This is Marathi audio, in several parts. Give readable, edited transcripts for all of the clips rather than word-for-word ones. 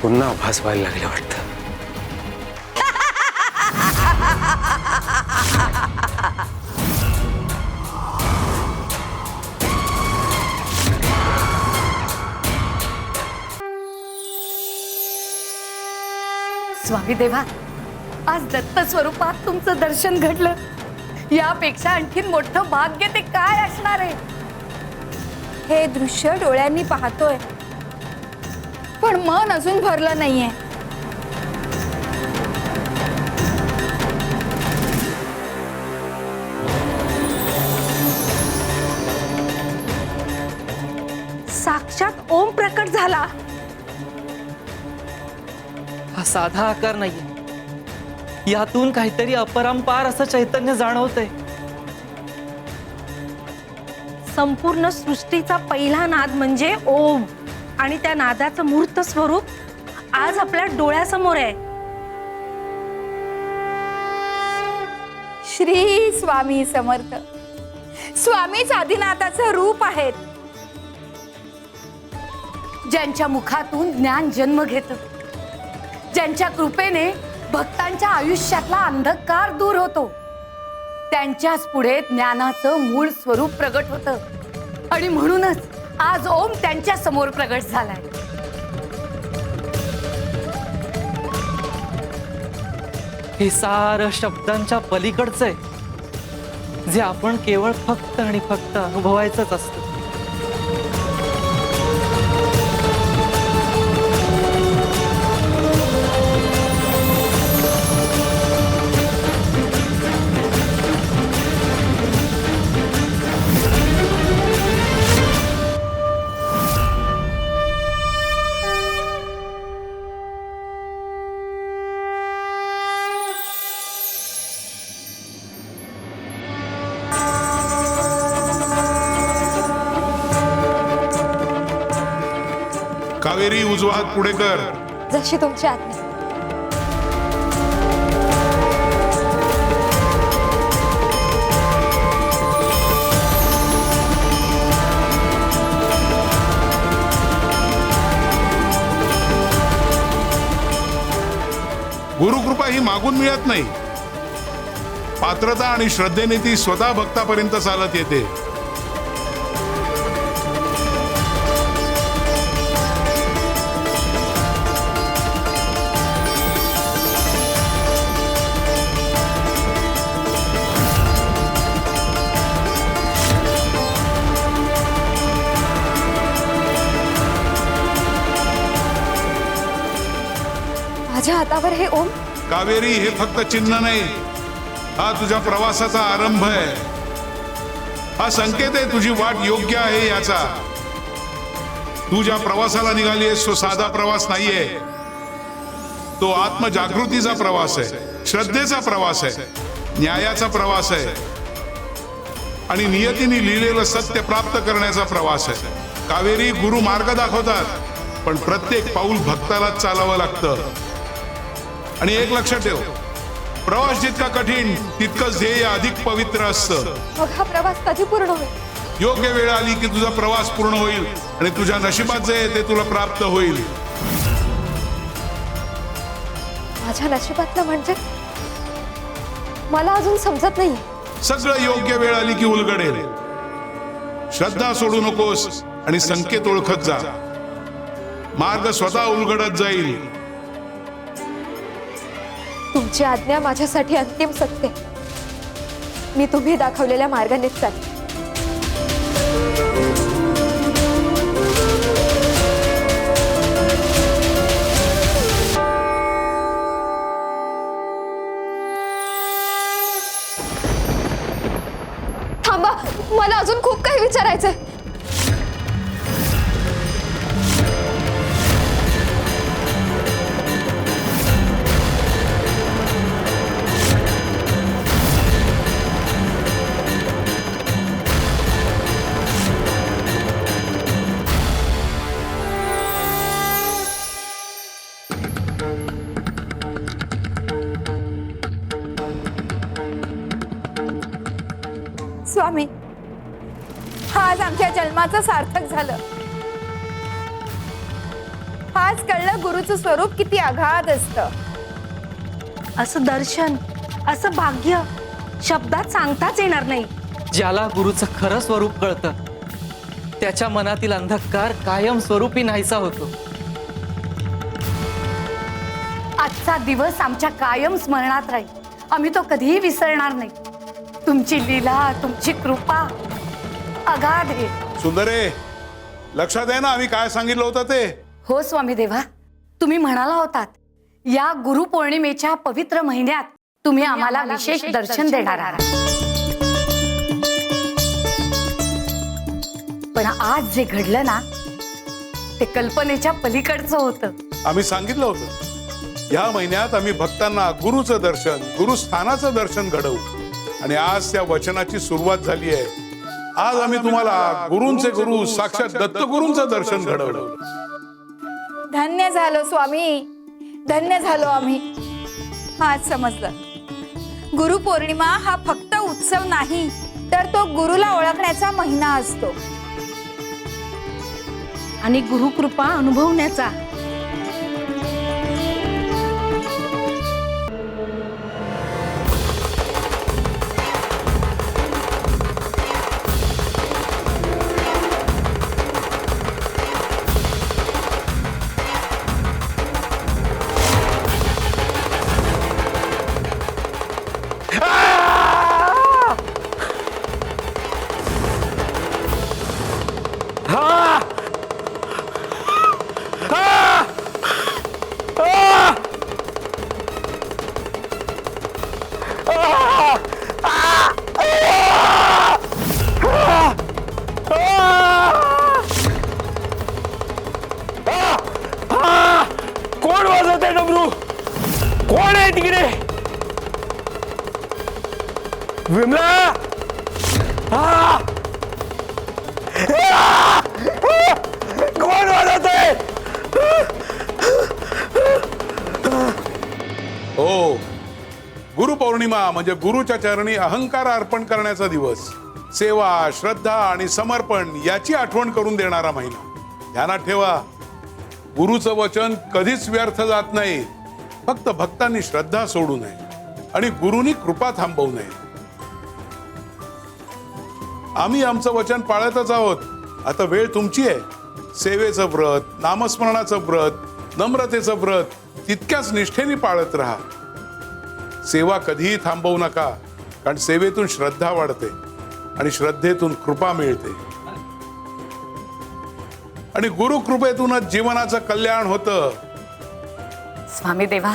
पुन्हा आभास व्हायला लागले वाटतं. स्वामी देवा, आज दत्त स्वरूपात तुमचं दर्शन घडलं. यापेक्षा आणखीन मोठं भाग्य ते काय असणार आहे. हे दृश्य डोळ्यांनी पाहतोय, पण मन अजून भरलं नाहीये. साक्षात ओम प्रकट झाला. हा साधा आकार नाहीये, यातून काहीतरी अपरंपार असं चैतन्य जाणवतंय. संपूर्ण सृष्टीचा पहिला नाद म्हणजे ओम, आणि त्या नादाचं मूर्त स्वरूप आज आपल्या डोळ्यासमोर आहे. श्री स्वामी समर्थ. स्वामीच आदिनाथाचं रूप आहेत. ज्यांच्या मुखातून ज्ञान जन्म घेतं, ज्यांच्या कृपेने भक्तांच्या आयुष्यातला अंधकार दूर होतो, त्यांच्याच पुढे ज्ञानाचं मूळ स्वरूप प्रगट होतं. आणि म्हणूनच आज ओम त्यांच्या समोर प्रगट झालाय. हे सारं शब्दांच्या पलीकडचं आहे, जे आपण केवळ फक्त आणि फक्त अनुभवायचंच असतं. कावेरी, उजवा हात पुढे कर. जशी तुमची आज्ञा. गुरुकृपा ही मागून मिळत नाही. पात्रता आणि श्रद्धेने ती स्वतः भक्तापर्यंत चालत येते. माझ्या हातावर हे ओम. कावेरी, हे फक्त चिन्ह नाही, हा तुझ्या प्रवासाचा आरंभ आहे. हा संकेत आहे तुझी वाट योग्य आहे याचा. तू ज्या प्रवासाला निघाली आहेस तो साधा प्रवास नाहीये. तो आत्मजागृतीचा प्रवास आहे, श्रद्धेचा प्रवास आहे, न्यायाचा प्रवास आहे आणि नियतीने लिहिलेलं सत्य प्राप्त करण्याचा प्रवास आहे. कावेरी, गुरु मार्ग दाखवतात, पण प्रत्येक पाऊल भक्तालाच चालावं लागतं. आणि एक लक्षात ठेव, प्रवास जितका कठीण तितकंच ध्येय अधिक पवित्र असतं. मग हा प्रवास कधी पूर्ण होईल? योग्य वेळ आली की तुझा प्रवास पूर्ण होईल आणि तुझ्या नशिबात जे आहे ते तुला प्राप्त होईल. माझ्या नशिबातलं म्हणजे मला अजून समजत नाही. सगळं योग्य वेळ आली की उलगडेल. श्रद्धा सोडू नकोस आणि संकेत ओळखत जा. मार्ग स्वतः उलगडत जाईल. तुमची आज्ञा माझ्यासाठी अंतिम सत्य. मी तुम्ही दाखवलेल्या मार्गानेच चालते. थांबा, मला अजून खूप काही विचारायचंय. स्वामी, आज आमच्या जन्माचं सार्थक झालं. आज तेव्हाच कळलं गुरुचं स्वरूप किती अगाध असतं. असं दर्शन, असं भाग्य शब्दात सांगताच येणार नाही. ज्याला गुरुचं खरं स्वरूप कळतं त्याच्या मनातील अंधकार कायम स्वरूपी नाहीसा होतो. आजचा दिवस आमच्या कायम स्मरणात राहील. आम्ही तो कधीही विसरणार नाही. तुमची लीला, तुमची कृपा अगाध आहे. सुंदरे, लक्षात आहे ना आम्ही काय सांगितलं होतं ते? हो स्वामी देवा, तुम्ही म्हणाला होतात या गुरुपौर्णिमेच्या पवित्र महिन्यात तुम्ही आम्हाला विशेष दर्शन देणार आहात. पण आज जे घडलं ना ते कल्पनेच्या पलीकडचं होतं. आम्ही सांगितलं होतं या महिन्यात आम्ही भक्तांना गुरुचं दर्शन, गुरुस्थानाचं दर्शन घडवू. आणि आज त्या वचनाची सुरुवात झाली आहे. आज आम्ही तुम्हाला गुरूंचे गुरु साक्षात दत्तगुरूंचं दर्शन घडवलं. धन्य झालो स्वामी, धन्य झालो आम्ही. आज समजलं, गुरुपौर्णिमा हा फक्त उत्सव नाही, तर तो गुरुला ओळखण्याचा महिना असतो आणि गुरुकृपा अनुभवण्याचा. कोण वाजवत आहे डमरू? कोण आहे तिकडे? विमला, कोण वाजवत आहे? हो, गुरुपौर्णिमा म्हणजे गुरुच्या चरणी अहंकार अर्पण करण्याचा दिवस. सेवा, श्रद्धा आणि समर्पण याची आठवण करून देणारा महिना. ध्यानात ठेवा, गुरुचं वचन कधीच व्यर्थ जात नाही. फक्त भक्तांनी श्रद्धा सोडू नये आणि गुरुनी कृपा थांबवू नये. आम्ही आमचं वचन पाळतच आहोत. आता वेळ तुमची आहे. सेवेचं व्रत, नामस्मरणाचं व्रत, नम्रतेचं व्रत तितक्याच निष्ठेने पाळत राहा. सेवा कधीही थांबवू नका, कारण सेवेतून श्रद्धा वाढते आणि श्रद्धेतून कृपा मिळते आणि गुरुकृपेतूनच जीवनाचं कल्याण होतं. स्वामी देवा,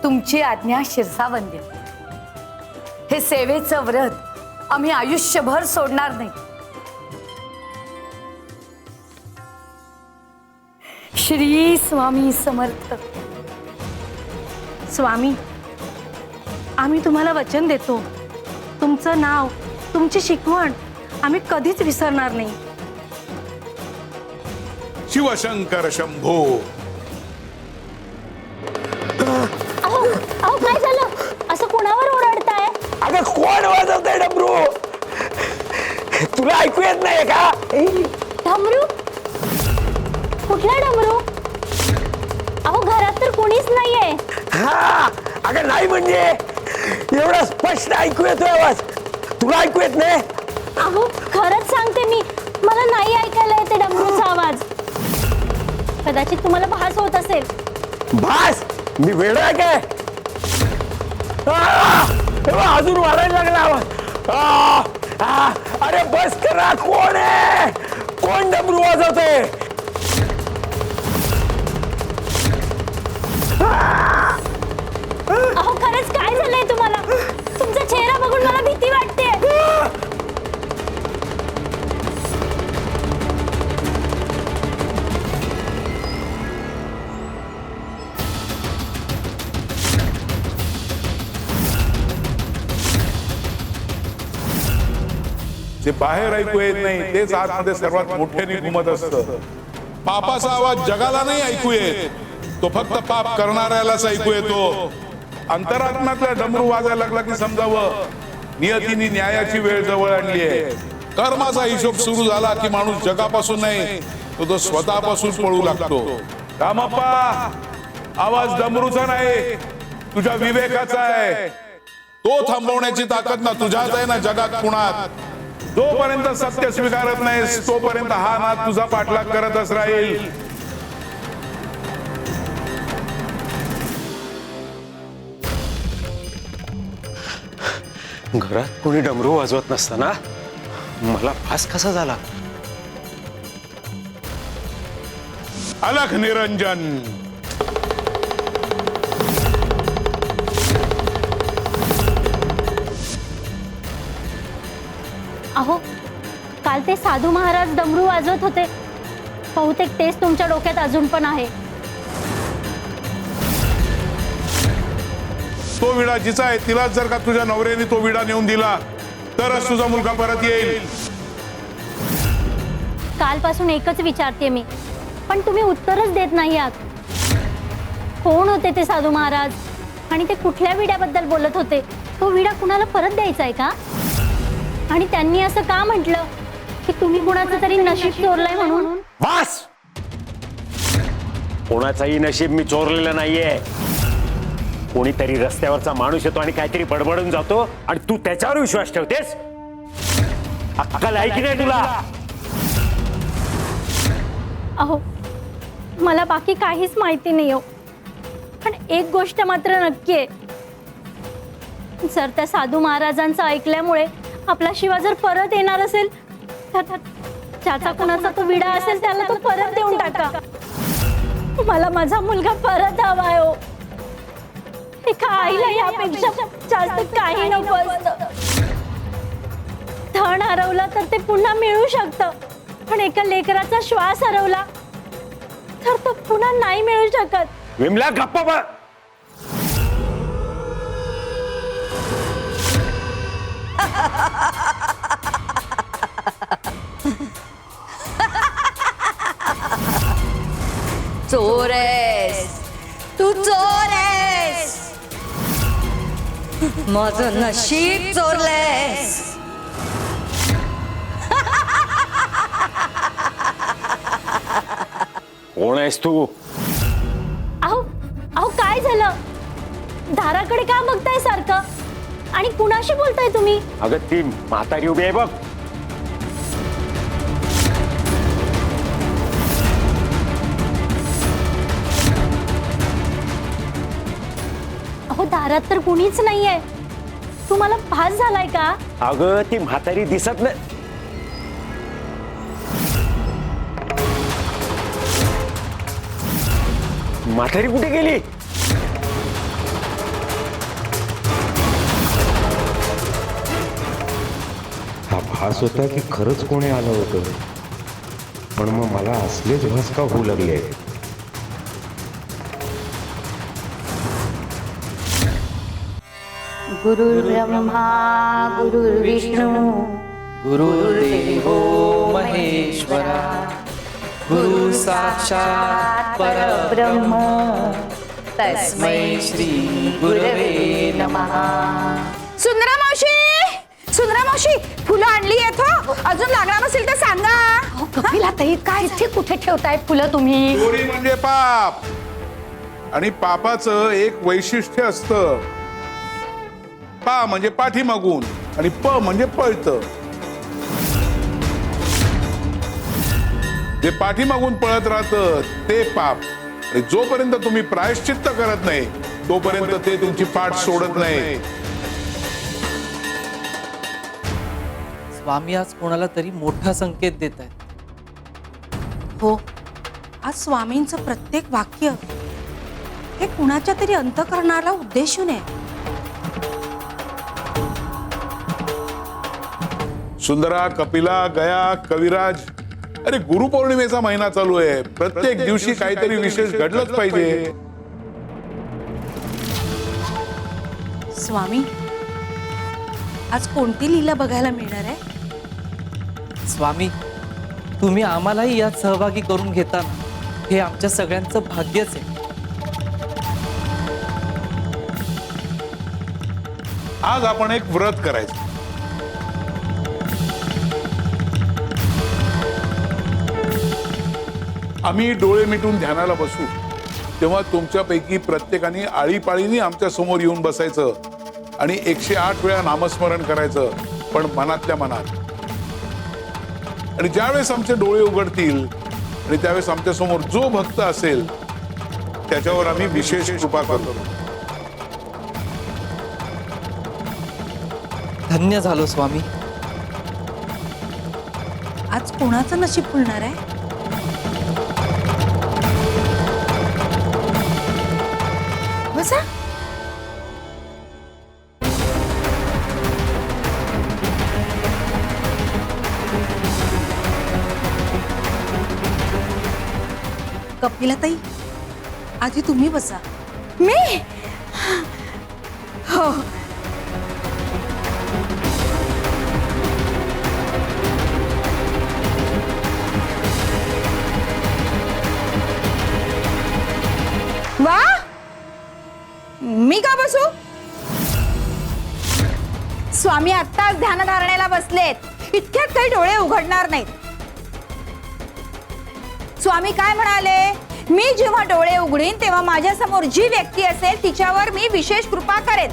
तुमची आज्ञा शिरसावंद्य. हे सेवेचं व्रत आम्ही आयुष्यभर सोडणार नाही. श्री स्वामी समर्थ. स्वामी, आम्ही तुम्हाला वचन देतो, तुमचं नाव, तुमची शिकवण आम्ही कधीच विसरणार नाही. शिवशंकर शंभो. अहो अहो काय झालं? असं कुणावर ओरडताय? अगं कोण वाजवत आहे डमरू? तुला ऐकू येत नाही का? डमरू? कुठला डमरू? अहो घरात तर कोणीच नाहीये. हा, अगं नाही म्हणजे एवढा स्पष्ट ऐकू येतोय आवाज. तुला ऐकू येत नाही? अहो खरंच सांगते मी, मला नाही ऐकायला येते डमरूचा आवाज. कदाचित तुम्हाला भास होत असेल. भास? मी वेडा आहे काय? अजून वाढायला लागला आवाज. अरे बस करा. कोण आहे? कोण डमरू वाजवतोय? अहो खरंच काय झालंय तुम्हाला? तुमचा चेहरा बघून मला भीती वाटते. जे बाहेर ऐकू येत नाही तेच आतमध्ये सर्वात मोठ्याने घुमत असतं. पापाचा आवाज जगाला नाही ऐकू येत, तो फक्त पाप करणाऱ्यालाच ऐकू येतो. अंतरात्म्यातला डमरू वाजायला लागला की समजावं नियतीने न्यायाची वेळ जवळ आणली आहे. कर्माचा हिशोब सुरू झाला की माणूस जगापासून नाही, तो स्वतःपासून पळू लागतो. रामप्पा, आवाज डमरूचा नाही, तुझ्या विवेकाचा आहे. तो थांबवण्याची ताकद ना तुझ्यात आहे ना जगात कुणात. जोपर्यंत सत्य स्वीकारत नाहीस तोपर्यंत हा नाद तुझा पाठलाग करतच राहील. घरात कोणी डमरू वाजवत नसताना मला फास कसा झाला? अलख निरंजन. अहो काल ते साधू महाराज डमरू वाजवत होते. बहुतेक तेच तुमच्या डोक्यात अजून पण आहे. तो विडा जिचा आहे तिलाच जर का तुझ्या नवऱ्याने तो विडा नेऊन दिला तरच तुझा मुलगा परत येईल. कालपासून एकच विचारते मी, पण तुम्ही उत्तरच देत नाही आहात. कोण होते ते साधू महाराज आणि ते कुठल्या विड्याबद्दल बोलत होते? तो विडा कुणाला परत द्यायचा आहे का? आणि त्यांनी असं का म्हटलं की तुम्ही कुणाचं तरी नशीब चोरलंय म्हणून? वास! कोणाचाही नशीब मी चोरलेलं नाहीये. कोणीतरी रस्त्यावरचा माणूस येतो आणि काहीतरी बडबडून जातो आणि तू त्याच्यावर विश्वास ठेवतेस? अक्कल आहे की नाही तुला? अहो मला बाकी काहीच माहिती नाही हो, पण एक गोष्ट मात्र नक्की आहे. जर त्या साधू महाराजांचं ऐकल्यामुळे आपला शिवा जर परत येणार असेल तर ज्याचा कुणाचा तो विडा असेल त्याला तो परत देऊन टाका. मला माझा मुलगा परत हवाय हो. एका आईला यापेक्षा जास्त काही नको असतं. धन हरवलं तर ते पुन्हा मिळू शकतं, पण एका लेकराचा श्वास हरवला तर तो पुन्हा नाही मिळू शकत. विमला गप्पा बस. चोर आहेस तू, चोर आहेस. माझं नशीब चोरलेस. कोण आहेस तू? अहो अहो काय झालं? दाराकडे का बघताय सारखं? आणि कुणाशी बोलताय तुम्ही? अगं ती म्हातारी उभी आहे बघ. अहो दारात तर कुणीच नाहीये. तुम्हाला भास झालाय का? अगं ती म्हातारी दिसत नाही. म्हातारी कुठे गेली? हा भास होता की खरंच कोणी आलं होतं, पण मग मला असलेच भास का होऊ लागले? गुरुर्ब्रह्मा गुरुर्विष्णू गुरुर्देवो महेश्वरा, गुरु साक्षात परब्रह्म, तस्मै श्री गुरवे नमः. सुंदरा मावशी, सुंदरा मावशी, फुलं आणली आहेत हो. अजून लागणार असेल तर सांगा. कपिला ताई काय इथे कुठे ठेवताय फुलं तुम्ही? चोरी म्हणजे पाप, आणि पापाचं एक वैशिष्ट्य असतं. पा म्हणजे पाठीमागून आणि प म्हणजे पळतं. जे पाठीमागून पळत राहतं ते पाप. आणि जोपर्यंत तुम्ही प्रायश्चित्त करत नाही तोपर्यंत ते तुमची पाठ सोडत नाही. स्वामी आज कोणाला तरी मोठा संकेत देत आहेत. हो, आज स्वामींचं प्रत्येक वाक्य हे कुणाच्या तरी अंतःकरणाला उद्देशून आहे. सुंदरा, कपिला, गया, कविराज, अरे गुरुपौर्णिमेचा महिना चालू आहे. प्रत्येक दिवशी काहीतरी विशेष घडलंच पाहिजे. स्वामी, आज कोणती लीला बघायला मिळणार आहे? स्वामी, तुम्ही आम्हालाही यात सहभागी करून घेता हे आमच्या सगळ्यांचं भाग्यच आहे. आज आपण एक व्रत करायचं. आम्ही डोळे मिटून ध्यानाला बसू तेव्हा तुमच्यापैकी प्रत्येकाने आळीपाळीने आमच्या समोर येऊन बसायचं आणि 108 वेळा नामस्मरण करायचं, पण मनातल्या मनात. आणि ज्यावेळेस आमचे डोळे उघडतील आणि त्यावेळेस आमच्या समोर जो भक्त असेल त्याच्यावर आम्ही विशेष कृपा करतो. धन्य झालो स्वामी. आज कोणाचं नशीब फुलणार आहे? बसा. कपिलाताई, आधी तुम्ही बसा. मी हो. वा, मी का बसू? स्वामी आत्ताच ध्यानधारणेला बसलेत, इतक्यात काही डोळे उघडणार नाहीत. स्वामी काय म्हणाले? मी जेव्हा डोळे उघडीन तेव्हा माझ्या समोर जी व्यक्ती असेल तिच्यावर मी विशेष कृपा करेन.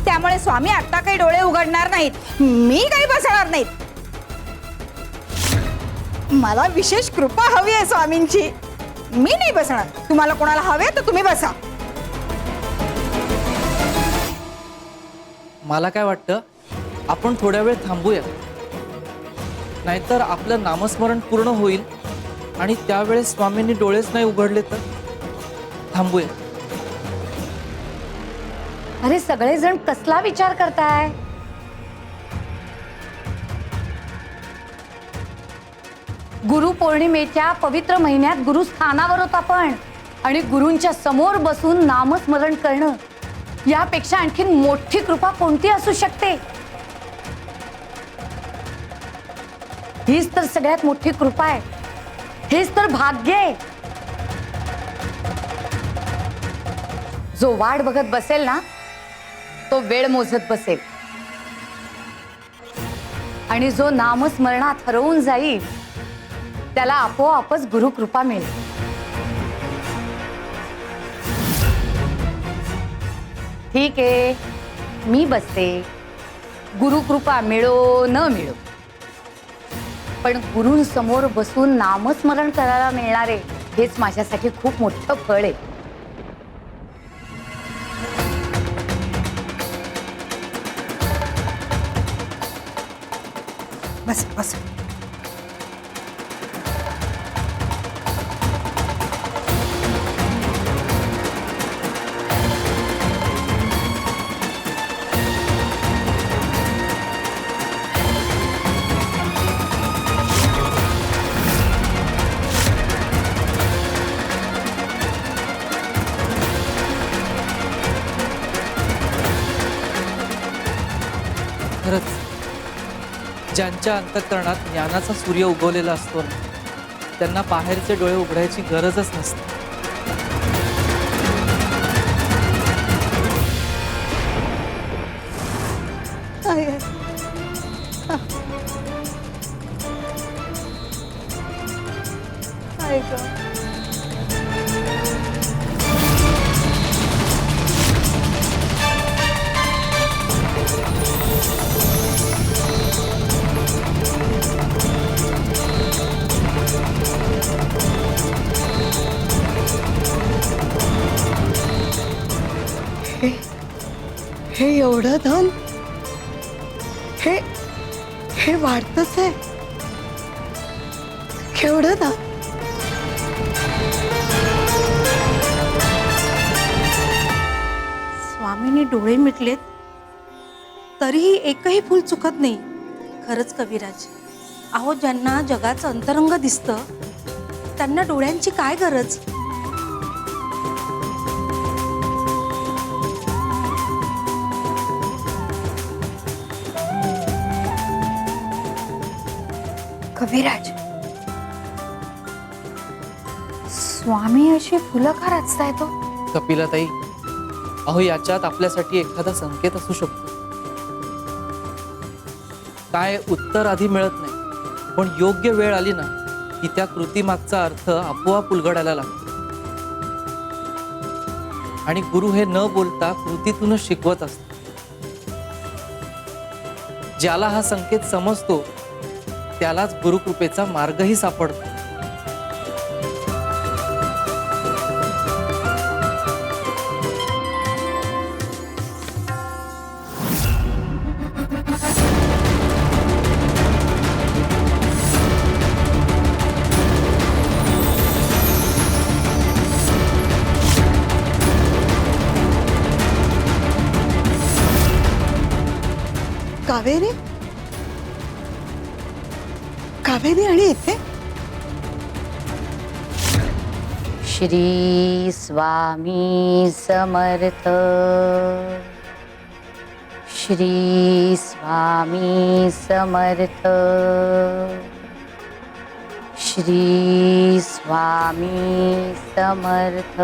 त्यामुळे स्वामी आता काही डोळे उघडणार नाहीत, मी काही बसणार नाहीत. मला विशेष कृपा हवी आहे स्वामींची. मी नाही बसणार. तुम्हाला कोणाला हवे तर तुम्ही बसा. मला काय वाटतं, आपण थोड्या वेळ थांबूया, नाहीतर आपलं नामस्मरण पूर्ण होईल आणि त्यावेळेस स्वामींनी डोळेच नाही उघडले तर. थांबूया. अरे सगळेजण कसला विचार करताय? गुरुपौर्णिमेच्या पवित्र महिन्यात गुरुस्थानावर होतो आपण आणि गुरूंच्या समोर बसून नामस्मरण करणं यापेक्षा आणखीन मोठी कृपा कोणती असू शकते? हीच तर सगळ्यात मोठी कृपा आहे. हेच तर भाग्य आहे. जो वाट बघत बसेल ना तो वेळ मोजत बसेल आणि जो नामस्मरणात हरवून जाईल त्याला आपोआपच गुरुकृपा मिळेल. ठीक आहे, मी बसते. गुरुकृपा मिळो न मिळो, पण गुरूंसमोर बसून नामस्मरण करायला मिळणारे हेच माझ्यासाठी खूप मोठं फळ आहे. बस बस. खरंच ज्यांच्या अंतःकरणात ज्ञानाचा सूर्य उगवलेला असतो ना, त्यांना बाहेरचे डोळे उघडायची गरजच नसते. हे एवढं धन हे वाढतच आहे. केवढं धन. स्वामींनी डोळे मिटलेत तरीही एकही फूल चुकत नाही. खरंच कविराज, अहो ज्यांना जगाचं अंतरंग दिसतं त्यांना डोळ्यांची काय गरज? कविराज, स्वामी अशी फुलं का रचताय तो? कपिलाताई, अहो याच्यात आपल्यासाठी एखादा संकेत असू शकतो. काय उत्तर आधी मिळत नाही, पण योग्य वेळ आली ना की त्या कृतीमागचा अर्थ आपोआप उलगडायला लागतो. आणि गुरु हे न बोलता कृतीतूनच शिकवत असतात. ज्याला हा संकेत समजतो त्यालाच गुरुकृपेचा मार्गही सापडतो. कावेरी कावेरी आणि इथे श्री स्वामी समर्थ. श्री स्वामी समर्थ. श्री स्वामी समर्थ.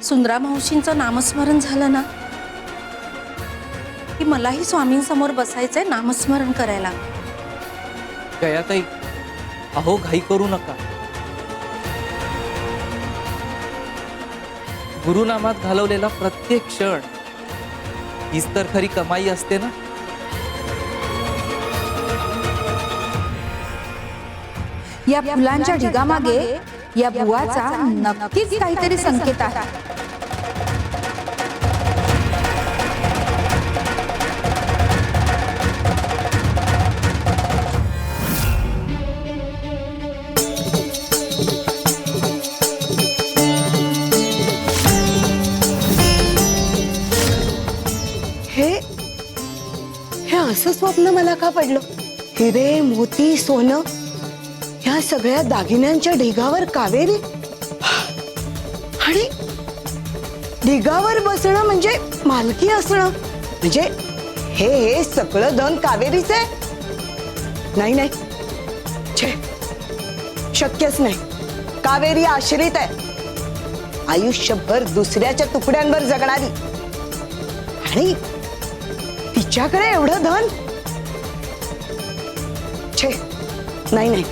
सुंदरा मावशींचं नामस्मरण झालं ना की मलाही स्वामींसमोर बसायचंय, नामस्मरण करायला. गयाताई, अहो घाई करू नका. गुरुनामात घालवलेला प्रत्येक क्षण हीच तर खरी कमाई असते ना. या फुलांच्या ढिगामागे या बुवाचा नक्कीच काहीतरी संकेत आहे. हे असं स्वप्न मला का पडलं? हिरे मोती सोनं ह्या सगळ्या दागिन्यांच्या ढिगावर कावेरी, आणि ढिगावर बसणं म्हणजे मालकी असणं, म्हणजे हे सगळं धन कावेरीच आहे? नाही नाही, छे, शक्यच नाही. कावेरी आश्रित आहे, आयुष्यभर दुसऱ्याच्या तुकड्यांवर जगणारी, आणि तिच्याकडे एवढं धन? छे, नाही नाही.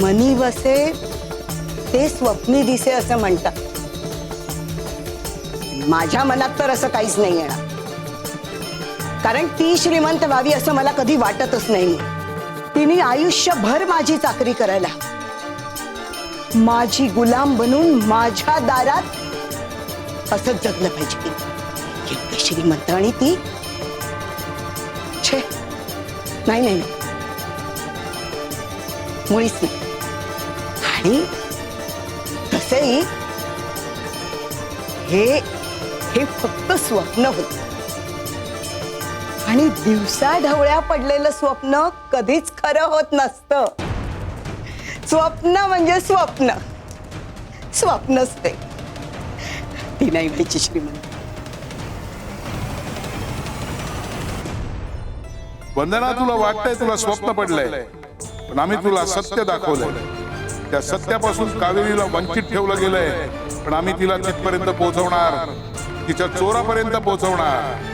मनी वसे ते स्वप्नी दिसे असं म्हणतात. माझ्या मनात तर असं काहीच नाही येणार, कारण ती श्रीमंत व्हावी असं मला कधी वाटतच नाही. तिने आयुष्यभर माझी चाकरी करायला, माझी गुलाम बनून माझ्या दारात असंच जगलं पाहिजे. एवढी श्रीमंत आणि ती, छे, नाही नाही, मुळीच नाही. आणि तसंही हे फक्त स्वप्न होत, आणि दिवसा ढवळ्या पडलेलं स्वप्न कधीच खरं होत नसतं. स्वप्न म्हणजे स्वप्न, स्वप्नच ते. ती नाही व्हायची श्रीमंत. वंदना, तुला वाटतंय तुला स्वप्न पडलंय, पण आम्ही तुला सत्य दाखवलंय. त्या सत्यापासून कावेरीला वंचित ठेवलं गेलंय, पण आम्ही तिला तिथपर्यंत पोहोचवणार, तिच्या चोरापर्यंत पोहोचवणार.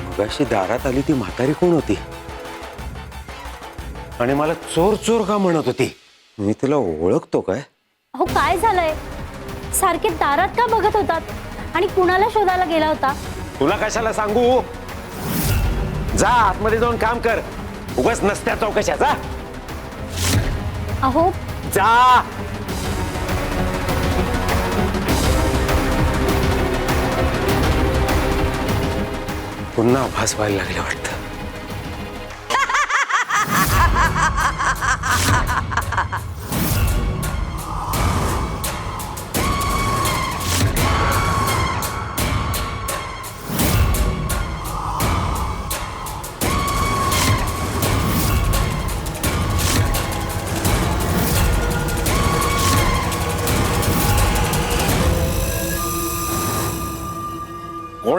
मगाशी दारात आली ती म्हातारी कोण होती, आणि मला चोर चोर का म्हणत होती? मी तिला ओळखतो काय? अहो काय झालंय? सारखे दारात का बघत होतात आणि कुणाला शोधायला गेला होता? तुला कशाला सांगू? जा आतमध्ये जाऊन काम कर, उगाच नसत्या चौकशा. जा अहो जा. पुन्हा आभास व्हायला लागले वाटतं.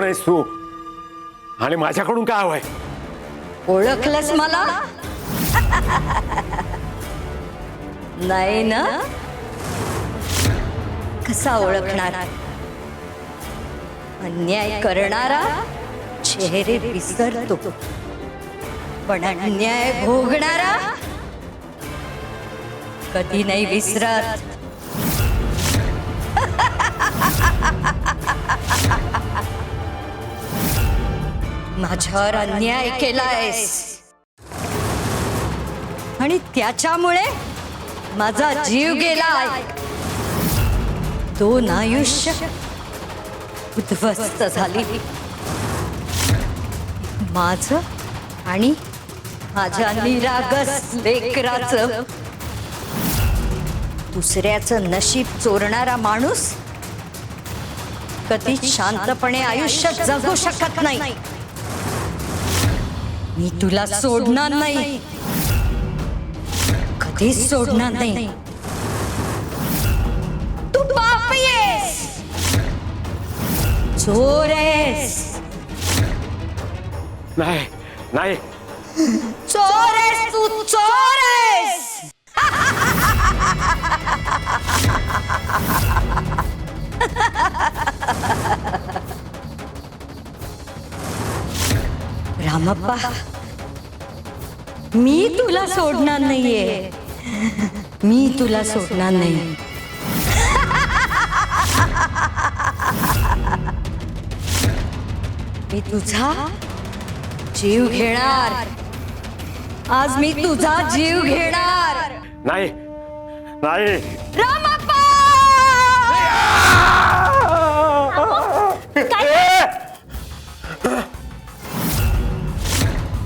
नाहीस तू आणि माझ्याकडून काय हवंय? ओळखलंस मला? नाही ना? कसा ओळखणार? अन्याय करणारा चेहरे विसरतो, पण अन्याय भोगणारा कधी नाही विसरत. माझ्यावर अन्याय केलायस आणि त्याच्यामुळे माझा जीव गेलाय. दोन आयुष्य उद्ध्वस्त झाली, माझं आणि माझ्या निरागस लेकराचं. दुसऱ्याचं नशीब चोरणारा माणूस कधीच शांतपणे आयुष्य जगू शकत नाही. मी तुला सोडणार नाही, कधीच सोडणार नाही. तू पापी आहेस, चोर आहेस. नाही नाही, चोर आहेस तू, चोर आहेस. रामप्पा, मी तुला सोडणार नाहीये, मी तुला सोडणार नाही. मी तुझा जीव घेणार. आज मी तुझा जीव घेणार. नाही नाही. रामप्पा!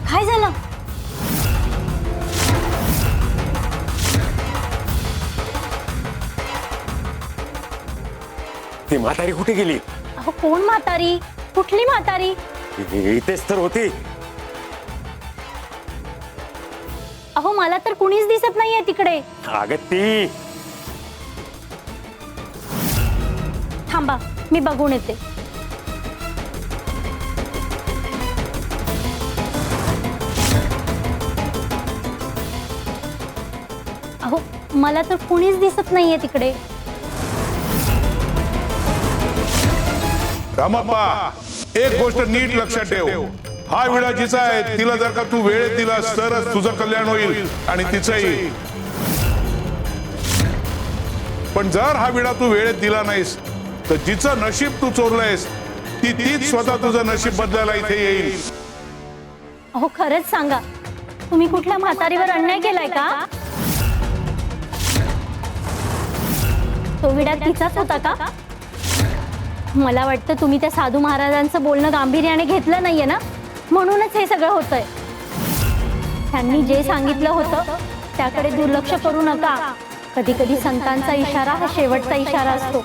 काय झालं? ती म्हातारी कुठे गेली? अहो कोण म्हातारी? कुठली म्हातारी? इथेच तर होती. अहो मला तर कुणीच दिसत नाहीये तिकडे. अगं ती थांबा, मी बघून येते. अहो मला तर कुणीच दिसत नाहीये तिकडे. रामप्पा, एक गोष्ट नीट लक्षात ठेव. हा विडा जिचा आहे, तिला जर का तू वेळेत दिलास तरच तुझं कल्याण होईल आणि तिचंही. पण जर हा विडा तू वेळेत दिला नाहीस तर जिचं नशीब तू चोरलंयस तीच स्वतः तुझं नशीब बदलायला इथे येईल. अहो खरंच सांगा, तुम्ही कुठल्या म्हातारीवर अन्याय केलाय का? तो विडा तिचाच होता का? मला वाटतं तुम्ही त्या साधू महाराजांचं बोलणं गांभीर्याने घेतलं नाहीये ना, म्हणूनच हे सगळं होतंय. त्यांनी जे सांगितलं होतं त्याकडे दुर्लक्ष करू नका. कधी कधी संतांचा इशारा हा शेवटचा इशारा असतो.